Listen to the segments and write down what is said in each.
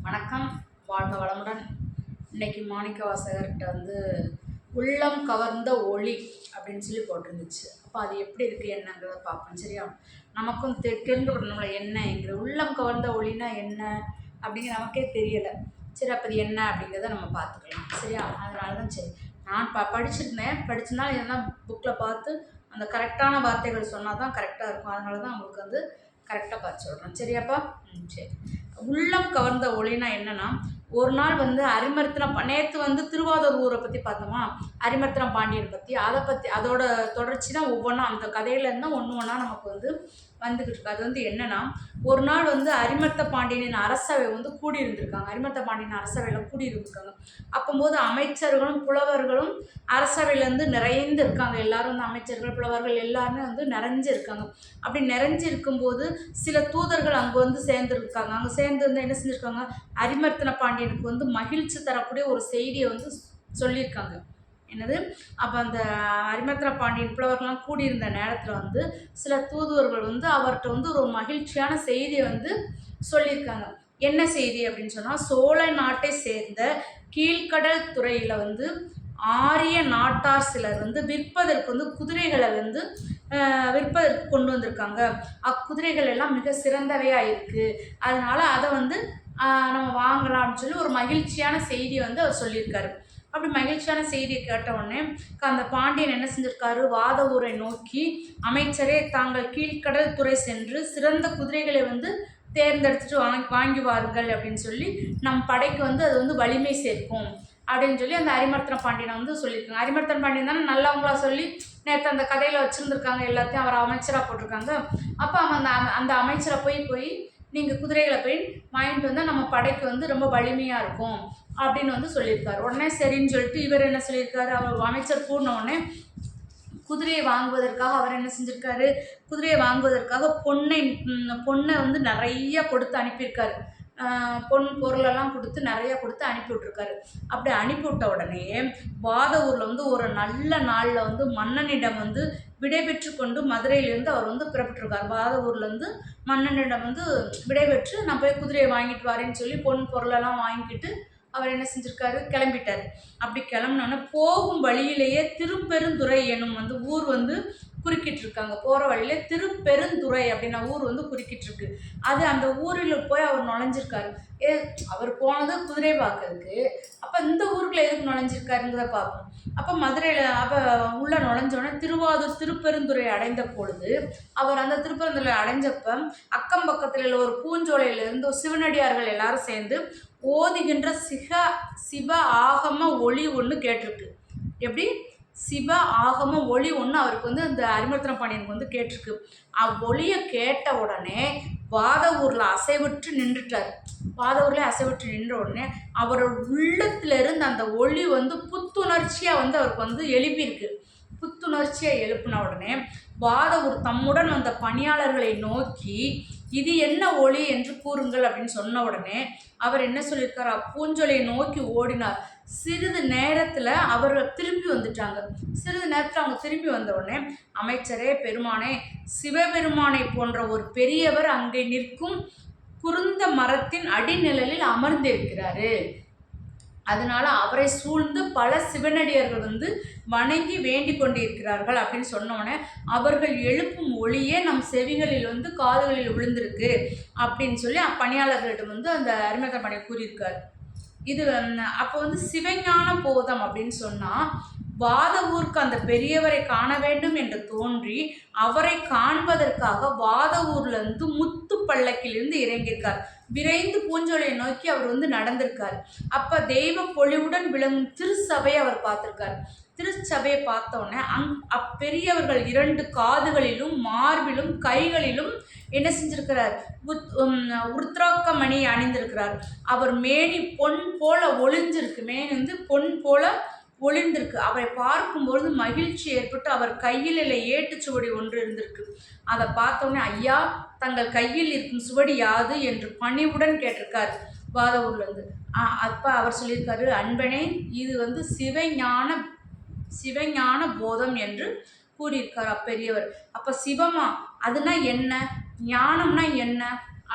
வணக்கம், வாழ்க வளமுடன். இன்னைக்கு மாணிக்க வாசகர்கிட்ட உள்ளம் கவர்ந்த ஒளி அப்படின்னு சொல்லி போட்டிருந்துச்சு. அப்போ அது எப்படி இருக்குது என்னங்கிறத பார்ப்போம். சரியா? நமக்கும் தெரிந்துவிடணும்ல என்னங்கிற உள்ளம் கவர்ந்த ஒளினா என்ன அப்படிங்கிற நமக்கே தெரியலை. சரி, அப்போ அது என்ன அப்படிங்கிறத நம்ம பார்த்துக்கலாம். சரியா? அதனால தான் சரி நான் படிச்சிருந்தால் எதனா புக்கில் பார்த்து அந்த கரெக்டான வார்த்தைகள் சொன்னால் தான் கரெக்டாக இருக்கும். அதனால தான் உங்களுக்கு கரெக்டாக பார்த்து சொல்கிறேன். சரியாப்பா? சரி. உள்ளம் கவர்ந்த ஒளினா என்னன்னா, ஒரு நாள் அரிமர்த்தனம் நேற்று திருவாரூர் ஊரை பற்றி பார்த்தோமா, அரிமர்த்தனம் பாண்டியன் பற்றி அதோட தொடர்ச்சி தான் ஒவ்வொன்றா அந்த கதையிலேருந்து தான் ஒன்று நமக்கு வந்துக்கிட்டு இருக்கு. அது என்னன்னா, ஒரு நாள் அரிமர்த்த பாண்டியனின் அரசவை கூடியிருந்திருக்காங்க. அரிமர்த்த பாண்டியன் அரசவையில் கூடியிருந்திருக்காங்க. அப்போது அமைச்சர்களும் புலவர்களும் அரசவையிலேருந்து நிறைந்து இருக்காங்க. எல்லாரும் அமைச்சர்கள் புலவர்கள் எல்லாருமே நிறைஞ்சு இருக்காங்க. அப்படி நிறைஞ்சு இருக்கும்போது சில தூதர்கள் அங்கே சேர்ந்துருக்காங்க. அங்கே சேர்ந்து என்ன செஞ்சுருக்காங்க, அரிமர்த்தன பாண்டியனுக்கு மகிழ்ச்சி தரக்கூடிய ஒரு செய்தியை சொல்லியிருக்காங்க. என்னது, அப்போ அந்த அரிமர்த்தன பாண்டியன் புலவர்கள்லாம் கூடியிருந்த நேரத்தில் சில தூதுவர்கள் அவர்கிட்ட ஒரு மகிழ்ச்சியான செய்தியை சொல்லியிருக்காங்க. என்ன செய்தி அப்படின்னு சொன்னால், சோழ நாட்டை சேர்ந்த கீழ்கடல் துறையில் ஆரிய நாட்டார் சிலர் விற்பதற்கு குதிரைகளை விற்பதற்கு கொண்டு வந்திருக்காங்க. அக்குதிரைகள் எல்லாம் மிக சிறந்தவையாக இருக்குது. அதனால் அதை நம்ம வாங்கலாம்னு சொல்லி ஒரு மகிழ்ச்சியான செய்தியை அவர் சொல்லியிருக்காரு. அப்படி மகிழ்ச்சியான செய்தியை கேட்ட உடனே அந்த பாண்டியன் என்ன செஞ்சிருக்காரு, வாத ஊரை நோக்கி, அமைச்சரே தாங்கள் கீழ்கடல் துறை சென்று சிறந்த குதிரைகளை தேர்ந்தெடுத்துட்டு வாங்கி வாருங்கள் அப்படின்னு சொல்லி நம் படைக்கு அது வலிமை சேர்க்கும் அப்படின்னு சொல்லி அந்த அரிமர்த்தன பாண்டியனை சொல்லியிருக்காங்க. அரிமர்த்தன பாண்டியன் தானே நல்லவங்களா சொல்லி நேற்று அந்த கதையில் வச்சுருந்துருக்காங்க. எல்லாத்தையும் அவர் அமைச்சராக போட்டிருக்காங்க. அப்போ அவன் அந்த அமைச்சரை போய் நீங்கள் குதிரைகளை போய் வாங்கிட்டு வந்தால் நம்ம படைக்கு ரொம்ப வலிமையாக இருக்கும் அப்படின்னு சொல்லியிருக்காரு. உடனே சரின்னு சொல்லிட்டு இவர் என்ன சொல்லியிருக்காரு, அவர் அமைச்சர் கூடின உடனே குதிரையை வாங்குவதற்காக அவர் என்ன செஞ்சுருக்காரு, குதிரையை வாங்குவதற்காக பொண்ணை நிறைய கொடுத்து அனுப்பியிருக்காரு. பொருளெல்லாம் கொடுத்து நிறையா கொடுத்து அனுப்பி விட்ருக்காரு. அப்படி அனுப்பிவிட்ட உடனே வாத ஊரில் ஒரு நல்ல நாளில் மன்னனிடம் விடைபெற்று கொண்டு மதுரையிலேருந்து அவர் புறப்பட்டுருக்கார். வாத ஊர்லேருந்து மன்னனிடம் விடைபெற்று நான் போய் குதிரையை வாங்கிட்டு வரேன்னு சொல்லி பொருளெல்லாம் வாங்கிக்கிட்டு அவர் என்ன செஞ்சுருக்காரு, கிளம்பிட்டார். அப்படி கிளம்பினோன்னே போகும் வழியிலேயே திருப்பெருந்துறை என்னும் ஊர் குறுக்கிட்டுருக்காங்க. போகிற வழியிலே திருப்பெருந்துறை அப்படின்னா ஊர் குறுக்கிட்டுருக்கு. அது அந்த ஊரில் போய் அவர் நுழைஞ்சிருக்காரு. அவர் போனது குதிரை பார்க்கறதுக்கு. அப்போ இந்த ஊருக்குள்ள எதுக்கு நுழைஞ்சிருக்காருங்கிறத பார்ப்போம். அப்போ மதுரையில் உள்ளே நுழைஞ்சோடனே திருவாரூர் திருப்பெருந்துறை அடைந்த பொழுது அவர் அந்த திருப்பெருந்துறை அடைஞ்சப்ப அக்கம் பக்கத்தில் ஒரு பூஞ்சோலையிலிருந்து சிவனடியார்கள் எல்லாரும் சேர்ந்து ஓதுகின்ற சிவ ஆகம ஒளி ஒன்று கேட்டிருக்கு. எப்படி, சிவ ஆகம ஒளி ஒன்று அவருக்கு அந்த அரிமர்த்தன பாண்டியனுக்கு கேட்டிருக்கு. அவ்வொளியை கேட்ட உடனே வாத ஊரில் அசைவிட்டு நின்றுட்டார். வாத ஊரில் அசைவிட்டு நின்ற உடனே அவரோட உள்ளத்திலிருந்து அந்த ஒளி புத்துணர்ச்சியாக அவருக்கு எழுப்பியிருக்கு. புத்துணர்ச்சியாக எழுப்பின உடனே வாத ஊர் தம்முடன் வந்த பணியாளர்களை நோக்கி, இது என்ன ஒளி என்று கூறுங்கள் அப்படின்னு சொன்ன உடனே அவர் என்ன சொல்லியிருக்கார், பூஞ்சொலியை நோக்கி ஓடினார். சிறிது நேரத்தில் அவர்கள் திரும்பி வந்துட்டாங்க. சிறிது நேரத்தில் அவங்க திரும்பி வந்த உடனே, அமைச்சரே பெருமானே, சிவபெருமானை போன்ற ஒரு பெரியவர் அங்கே நிற்கும் குருந்த மரத்தின் அடிநிழலில் அமர்ந்திருக்கிறாரு. அதனால அவரை சூழ்ந்து பல சிவனடியர்கள் வணங்கி வேண்டி கொண்டிருக்கிறார்கள் அப்படின்னு சொன்னோடனே, அவர்கள் எழுப்பும் ஒளியே நம் செவிகளில் காதுகளில் விழுந்திருக்கு அப்படின்னு சொல்லி பணியாளர்களிடம் அந்த அரிமர்த்தன பாண்டியன் கூறியிருக்காரு. இது அப்போ சிவஞான போதம் அப்படின்னு சொன்னால், வாத ஊருக்கு அந்த பெரியவரை காண வேண்டும் என்று தோன்றி அவரை காண்பதற்காக வாத ஊர்லேருந்து முத்து பல்லக்கிலிருந்து இறங்கியிருக்கார். விரைந்து பூஞ்சோலையை நோக்கி அவர் நடந்திருக்கார். அப்போ தெய்வ பொலிவுடன் விளங்கும் திருச்சபையை அவர் பார்த்துருக்கார். திருச்சபையை பார்த்தோன்னே அப்பெரியவர்கள் 2 காதுகளிலும் மார்பிலும் கைகளிலும் என்ன செஞ்சிருக்கிறார், உருத்ராக்கமணி அணிந்திருக்கிறார். அவர் மேனி பொன் போல ஒளிஞ்சிருக்கு. மேனி பொன் போல ஒளிந்திருக்கு. அவரை பார்க்கும்பொழுது மகிழ்ச்சி ஏற்பட்டு அவர் கையில் ஏட்டுச்சுவடி ஒன்று இருந்திருக்கு. அதை பார்த்தோன்னே, ஐயா தங்கள் கையில் இருக்கும் சுவடி யாது என்று பணிவுடன் கேட்டிருக்கார் வாத ஊர்லேருந்து. அப்போ அவர் சொல்லியிருக்காரு, அன்பனே இது சிவஞான போதம் என்று கூறியிருக்கார் அப்பெரியவர். அப்போ சிவமா அதுனா என்ன, ஞானம்னா என்ன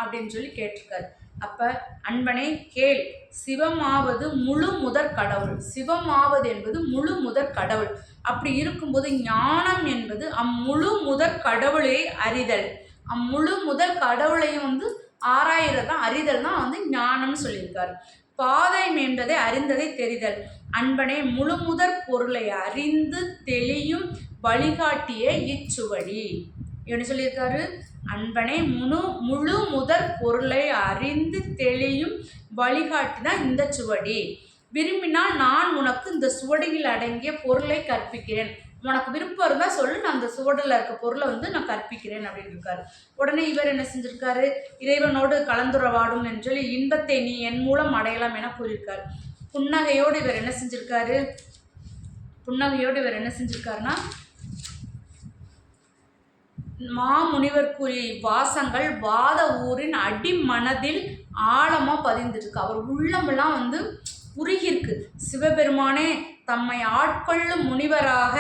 அப்படின்னு சொல்லி கேட்டிருக்காரு. அப்போ அன்பனே கேள், சிவமாவது முழு முதற் கடவுள். சிவமாவது என்பது முழு முதற் கடவுள். அப்படி இருக்கும்போது ஞானம் என்பது அம்முழு முதற் கடவுளை அறிதல். அம்முழு முதற் கடவுளையும் ஆராயிறது தான், அறிதல் தான் ஞானம்னு சொல்லியிருக்காரு. பாதம் என்பதை அறிந்ததை தெரிதல். அன்பனே முழு முதற் பொருளை அறிந்து தெளியும் வழிகாட்டிய இச்சுவடி. என்ன சொல்லியிருக்காரு? அன்பனே முழு முதற் பொருளை அறிந்து தெளியும் வழிகாட்டி தான் இந்த சுவடி. விரும்பினால் நான் உனக்கு இந்த சுவடியில் அடங்கிய பொருளை கற்பிக்கிறேன். உனக்கு விருப்பம் இருந்தால் சொல்லு, நான் அந்த சுவடில் இருக்க பொருளை நான் கற்பிக்கிறேன் அப்படின்னு இருக்காரு. உடனே இவர் என்ன செஞ்சிருக்காரு? இறைவனோடு கலந்துரவாடும் என்று சொல்லி இன்பத்தை நீ என் மூலம் அடையலாம் என கூறியிருக்காரு. புன்னகையோடு இவர் என்ன செஞ்சிருக்காருன்னா மாமுனிவர் கூறிய வாசங்கள் வாத ஊரின் அடிமனதில் ஆழமாக பதிந்துருக்கு. அவர் உள்ளமெல்லாம் உருகிருக்கு. சிவபெருமானே தம்மை ஆட்கொள்ளும் முனிவராக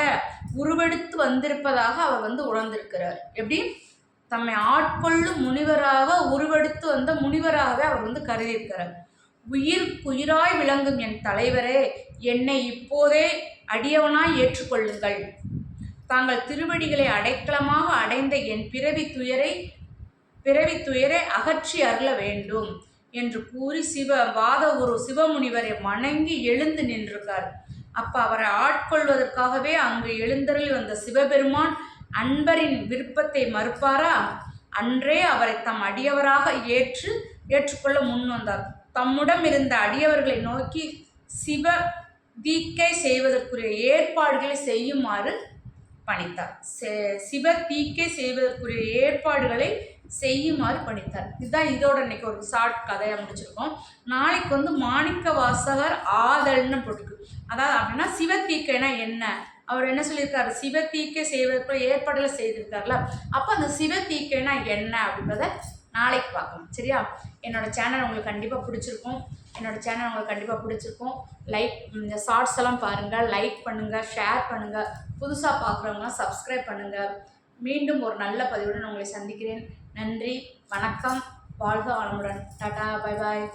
உருவெடுத்து வந்திருப்பதாக அவர் உணர்ந்திருக்கிறார். எப்படி? தம்மை ஆட்கொள்ளும் முனிவராக உருவெடுத்து வந்த முனிவராகவே அவர் கருதியிருக்கிறார். உயிராய் விளங்கும் என் தலைவரே, என்னை இப்போதே அடியவனாய் ஏற்றுக்கொள்ளுங்கள். தாங்கள் திருவடிகளை அடைக்கலமாக அடைந்த என் பிறவி துயரை அகற்றி அருள வேண்டும் என்று கூறி வாதகுரு சிவமுனிவரை வணங்கி எழுந்து நின்றிருக்கார். அப்போ அவரை ஆட்கொள்வதற்காகவே அங்கு எழுந்தருளி வந்த சிவபெருமான் அன்பரின் விருப்பத்தை மறுப்பாரா? அன்றே அவரை தம் அடியவராக ஏற்றுக்கொள்ள முன் வந்தார். தம்முடன் இருந்த அடியவர்களை நோக்கி சிவ தீக்கை செய்வதற்குரிய ஏற்பாடுகளை செய்யுமாறு பணித்தார். சிவ தீக்கை செய்வதற்குரிய ஏற்பாடுகளை செய்யுமாறு பணித்தார். இதுதான் இதோட இன்னைக்கு ஒரு ஷார்ட் கதையாக முடிச்சிருக்கோம். நாளைக்கு மாணிக்க வாசகர் ஆதல்னு போட்டிருக்கு. அதாவது அப்படின்னா சிவத்தீக்கைனா என்ன, அவர் என்ன சொல்லியிருக்காரு? சிவத்தீக்கை செய்வதற்கு ஏற்பாடுகளை செய்திருக்காருல, அப்போ அந்த சிவத்தீக்கைனா என்ன அப்படின்றத நாளைக்கு பார்க்கலாம். சரியா? என்னோடய சேனல் உங்களுக்கு கண்டிப்பாக பிடிச்சிருக்கும். லைக், இந்த ஷார்ட்ஸ் எல்லாம் பாருங்கள், லைக் பண்ணுங்கள், ஷேர் பண்ணுங்கள். புதுசாக பார்க்குறவங்களாம் சப்ஸ்கிரைப் பண்ணுங்கள். மீண்டும் ஒரு நல்ல பதிவுடன் உங்களை சந்திக்கிறேன். நன்றி, வணக்கம், வாழ்க வளமுடன். Tata, bye bye.